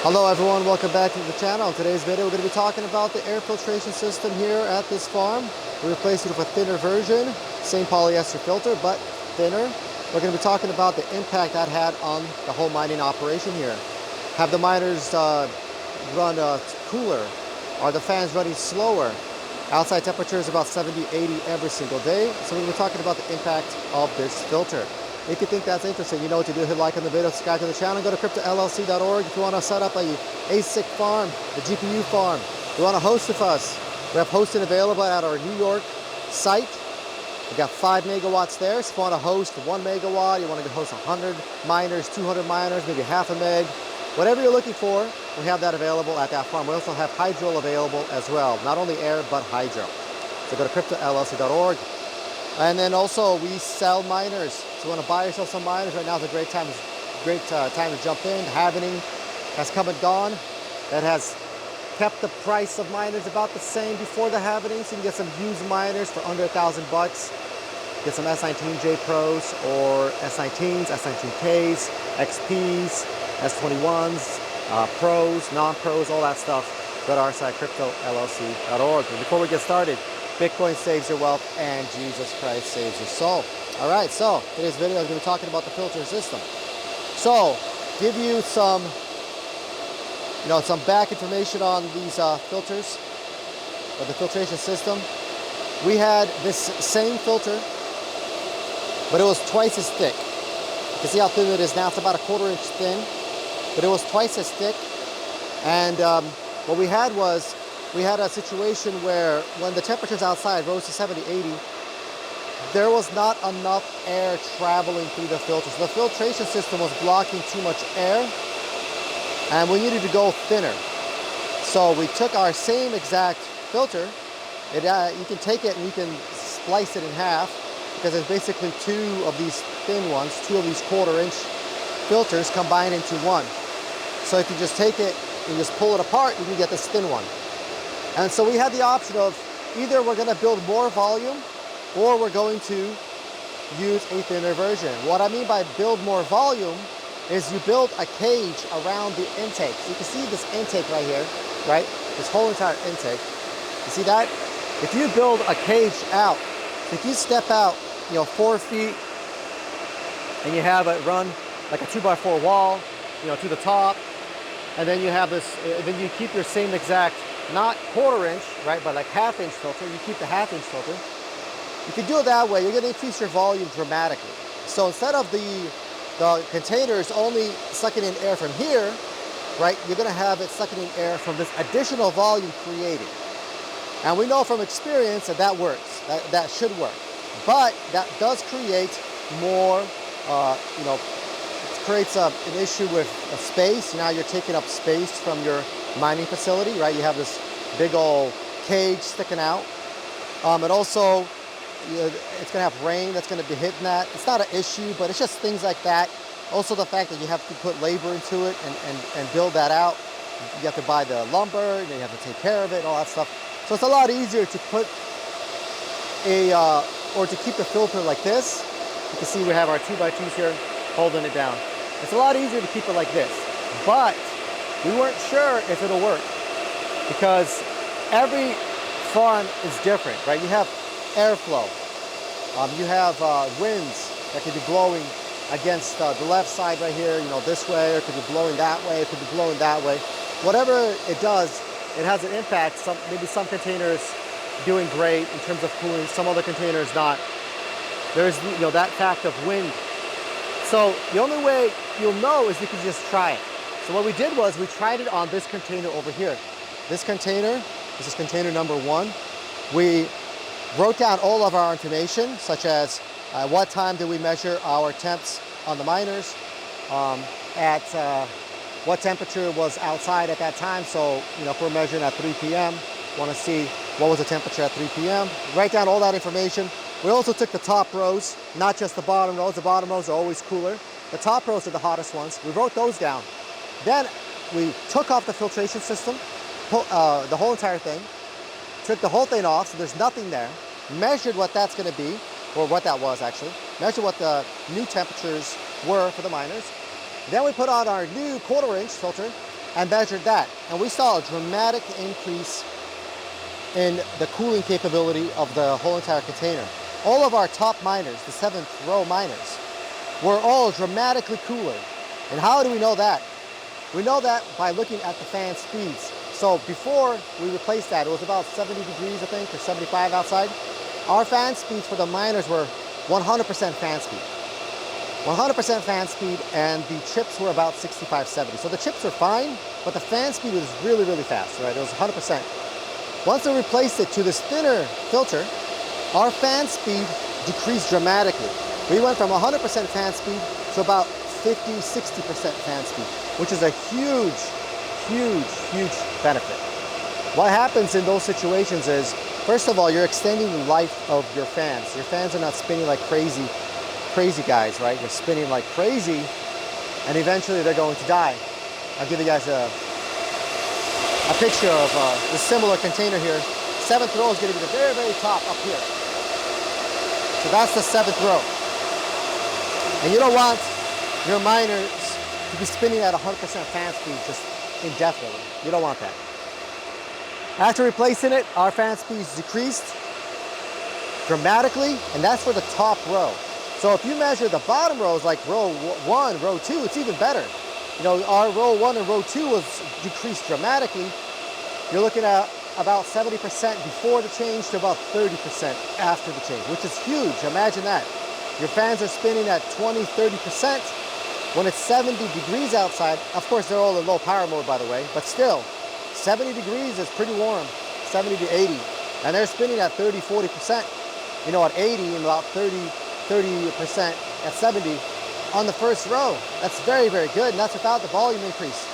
Hello everyone, welcome back to the channel. In today's video we're going to be talking about the air filtration system here at this farm. We replaced it with a thinner version, same polyester filter but thinner. We're going to be talking about the impact that had on the whole mining operation here. Have the miners run cooler? Are the fans running slower? Outside temperature is about 70, 80 every single day. So we're going to be talking about the impact of this filter. If you think that's interesting, you know what to do. Hit like on the video, subscribe to the channel, go to cryptollc.org if you want to set up a ASIC farm, a GPU farm. You want to host with us. We have hosting available at our New York site. We got 5 megawatts there. So if you want to host 1 megawatt, you want to host 100 miners, 200 miners, maybe half a meg, whatever you're looking for, we have that available at that farm. We also have hydro available as well, not only air but hydro. So go to cryptollc.org. And then also we sell miners. So you want to buy or sell some miners, right now is a great time to jump in. The halvening has come and gone. That has kept the price of miners about the same before the halvening. So you can get some used miners for under $1,000. Get some S19J Pros or S19s, S19Ks, XPs, S21s, Pros, non-Pros, all that stuff. Go to our site, cryptollc.org. And before we get started, Bitcoin saves your wealth and Jesus Christ saves your soul. All right, so today's video is going to be talking about the filter system. So, give you some back information on these filters, or the filtration system. We had this same filter, but it was twice as thick. You can see how thin it is now. It's about 1/4 inch thin, but it was twice as thick. And what we had was, we had a situation where when the temperatures outside rose to 70, 80, there was not enough air traveling through the filters. The filtration system was blocking too much air, and we needed to go thinner. So we took our same exact filter. You can take it and you can splice it in half, because there's basically 2 of these thin ones, 2 of these 1/4 inch filters combined into one. So if you just take it and just pull it apart, you can get this thin one. And so we had the option of either we're going to build more volume or we're going to use a thinner version. What I mean by build more volume is you build a cage around the intake. So you can see this intake right here, right? This whole entire intake. You see that? If you build a cage out, if you step out, 4 feet and you have it run like a 2x4 wall, to the top, and then you have this, then you keep your same exact, not 1/4 inch, right, but like 1/2 inch filter. You keep the 1/2 inch filter. You can do it that way. You're going to increase your volume dramatically. So instead of the containers only sucking in air from here, right, you're going to have it sucking in air from this additional volume created. And we know from experience that that works. That should work. But that does create more, it creates an issue with space. Now you're taking up space from your mining facility, right? You have this big old cage sticking out. And also, it's going to have rain that's going to be hitting that. It's not an issue, but it's just things like that. Also the fact that you have to put labor into it and build that out. You have to buy the lumber, and then you have to take care of it, all that stuff. So it's a lot easier to put or to keep the filter like this. You can see we have our 2x2s here holding it down. It's a lot easier to keep it like this, but we weren't sure if it'll work, because every farm is different, right? You have airflow, you have winds that could be blowing against the left side right here, this way, or it could be blowing that way, it could be blowing that way. Whatever it does, it has an impact. Maybe some containers doing great in terms of cooling, some other containers not. There's that fact of wind. So the only way you'll know is if you just try it. So what we did was we tried it on this container over here. This is container number 1. We wrote down all of our information, such as what time did we measure our temps on the miners, at what temperature was outside at that time. So, if we're measuring at 3 p.m., want to see what was the temperature at 3 p.m. Write down all that information. We also took the top rows, not just the bottom rows. The bottom rows are always cooler. The top rows are the hottest ones. We wrote those down. Then we took off the filtration system, the whole entire thing, took the whole thing off, so there's nothing there, measured what that's going to be, or what that was actually, measured what the new temperatures were for the miners. Then we put on our new 1/4 inch filter, and measured that. And we saw a dramatic increase in the cooling capability of the whole entire container. All of our top miners, the 7th row miners, were all dramatically cooler. And how do we know that? We know that by looking at the fan speeds. So before we replaced that, it was about 70 degrees, I think, or 75 outside. Our fan speeds for the miners were 100% fan speed. 100% fan speed, and the chips were about 65, 70. So the chips were fine, but the fan speed was really, really fast, right? It was 100%. Once we replaced it to this thinner filter, our fan speed decreased dramatically. We went from 100% fan speed to about 50, 60% fan speed, which is a huge, huge, huge benefit. What happens in those situations is, first of all, you're extending the life of your fans. Your fans are not spinning like crazy guys, right? You're spinning like crazy, and eventually they're going to die. I'll give you guys a picture of the similar container here. 7th row is going to be the very, very top up here. So that's the 7th row. And you don't want your miners to be spinning at 100% fan speed just indefinitely. You don't want that. After replacing it, our fan speeds decreased dramatically, and that's for the top row. So if you measure the bottom rows, like row 1, row 2, it's even better. You know, our row 1 and row 2 was decreased dramatically. You're looking at about 70% before the change to about 30% after the change, which is huge. Imagine that. Your fans are spinning at 20, 30% when it's 70 degrees outside. Of course, they're all in low power mode, by the way, but still, 70 degrees is pretty warm, 70 to 80. And they're spinning at 30, 40%. You know, at 80 and about 30% at 70 on the first row. That's very, very good, and that's without the volume increase.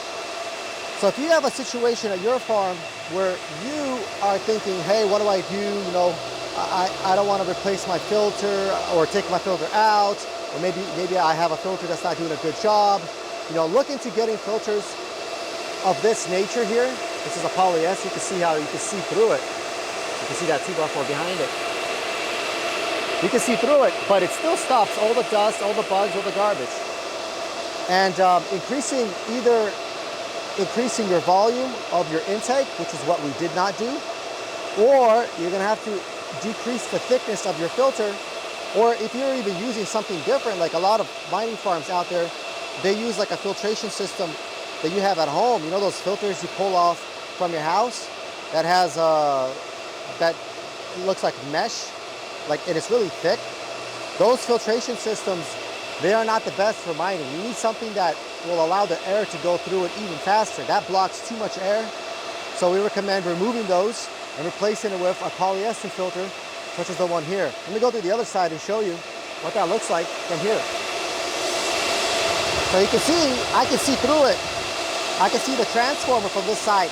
So if you have a situation at your farm where you are thinking, hey, what do I do? You know, I don't want to replace my filter or take my filter out, or maybe I have a filter that's not doing a good job. You know, look into getting filters of this nature here. This is a polyester. You can see how you can see through it. You can see that 2x4 behind it. You can see through it, but it still stops all the dust, all the bugs, all the garbage. And increasing your volume of your intake, which is what we did not do, or you're gonna have to decrease the thickness of your filter, or if you're even using something different, like a lot of mining farms out there, they use like a filtration system that you have at home. You know those filters you pull off from your house that has, that looks like mesh? And it's really thick. Those filtration systems, they are not the best for mining. You need something that will allow the air to go through it even faster. That blocks too much air. So we recommend removing those and replacing it with a polyester filter, such as the one here. Let me go to the other side and show you what that looks like from here. So you can see, I can see through it. I can see the transformer from this side.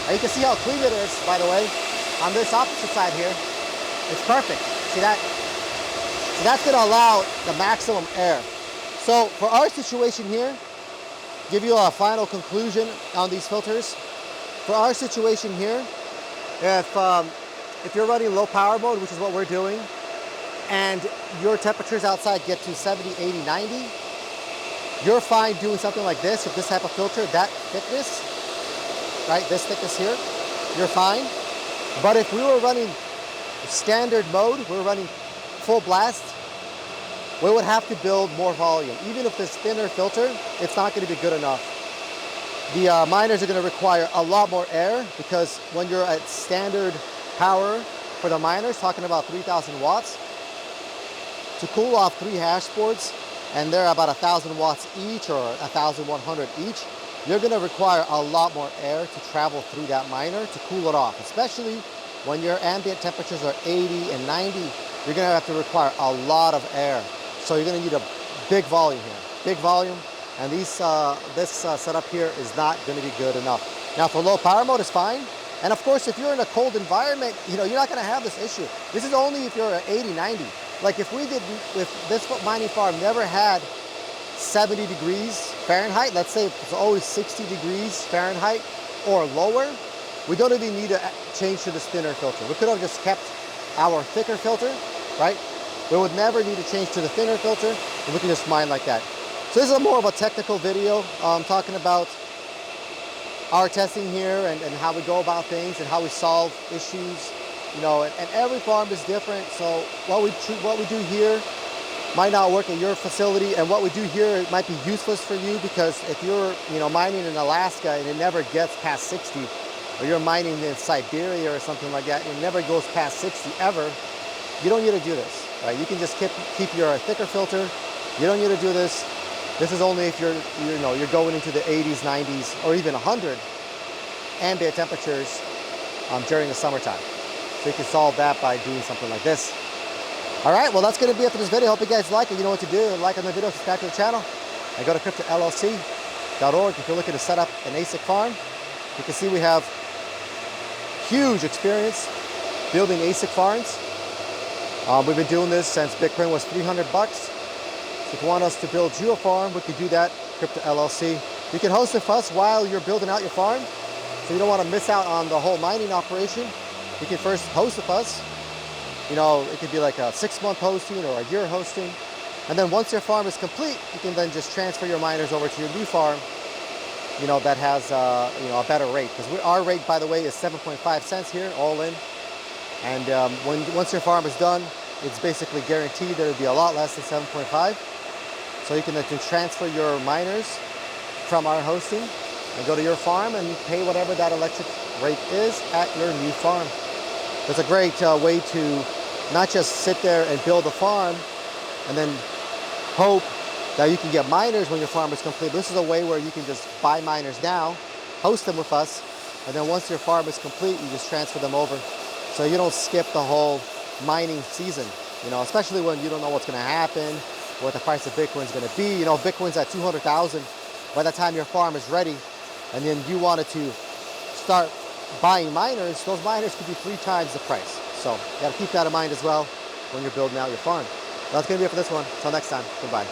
And you can see how clean it is, by the way, on this opposite side here. It's perfect. See that? So that's going to allow the maximum air. So for our situation here, give you a final conclusion on these filters. For our situation here, if you're running low power mode, which is what we're doing, and your temperatures outside get to 70, 80, 90, you're fine doing something like this with this type of filter, that thickness, right? This thickness here, you're fine. But if we were running standard mode, we're running full blast, we would have to build more volume. Even if this thinner filter, it's not going to be good enough. The miners are going to require a lot more air, because when you're at standard power for the miners, talking about 3,000 watts, to cool off 3 hash boards, and they're about 1,000 watts each or 1,100 each, you're going to require a lot more air to travel through that miner to cool it off, especially when your ambient temperatures are 80 and 90. You're going to have to require a lot of air. So you're going to need a big volume here, big volume. And this setup here is not going to be good enough. Now for low power mode, it's fine. And of course, if you're in a cold environment, you know, you're not going to have this issue. This is only if you're at 80, 90. Like if this mining farm never had 70 degrees Fahrenheit, let's say it's always 60 degrees Fahrenheit or lower, we don't even need to change to this thinner filter. We could have just kept our thicker filter, right? We would never need to change to the thinner filter, and we can just mine like that. So this is more of a technical video talking about our testing here and how we go about things and how we solve issues, you know, and every farm is different. So what we do here might not work at your facility, and what we do here, it might be useless for you, because if you're, you know, mining in Alaska and it never gets past 60, or you're mining in Siberia or something like that and it never goes past 60 ever, you don't need to do this, right? You can just keep your thicker filter. You don't need to do this. This is only if you're going into the 80s, 90s, or even 100 ambient temperatures during the summertime. So you can solve that by doing something like this. All right, well, that's going to be it for this video. Hope you guys like it. You know what to do. Like on the video, subscribe to the channel, and go to cryptollc.org if you're looking to set up an ASIC farm. You can see we have huge experience building ASIC farms. We've been doing this since Bitcoin was 300 bucks. So if you want us to build you a farm, we can do that. Crypto LLC. You can host with us while you're building out your farm. So you don't want to miss out on the whole mining operation. You can first host with us. You know, it could be like a 6-month hosting or a year hosting. And then once your farm is complete, you can then just transfer your miners over to your new farm, you know, that has you know, a better rate. Because our rate, by the way, is 7.5 cents here, all in. And once your farm is done, it's basically guaranteed that it'll be a lot less than 7.5. So you can then transfer your miners from our hosting and go to your farm and pay whatever that electric rate is at your new farm. It's a great way to not just sit there and build a farm and then hope that you can get miners when your farm is complete. This is a way where you can just buy miners now, host them with us, and then once your farm is complete, you just transfer them over. So you don't skip the whole mining season, you know, especially when you don't know what's going to happen, what the price of Bitcoin is going to be. You know, Bitcoin's at 200,000 by the time your farm is ready, and then you wanted to start buying miners, those miners could be 3 times the price. So you got to keep that in mind as well when you're building out your farm. That's going to be it for this one. Until next time, goodbye.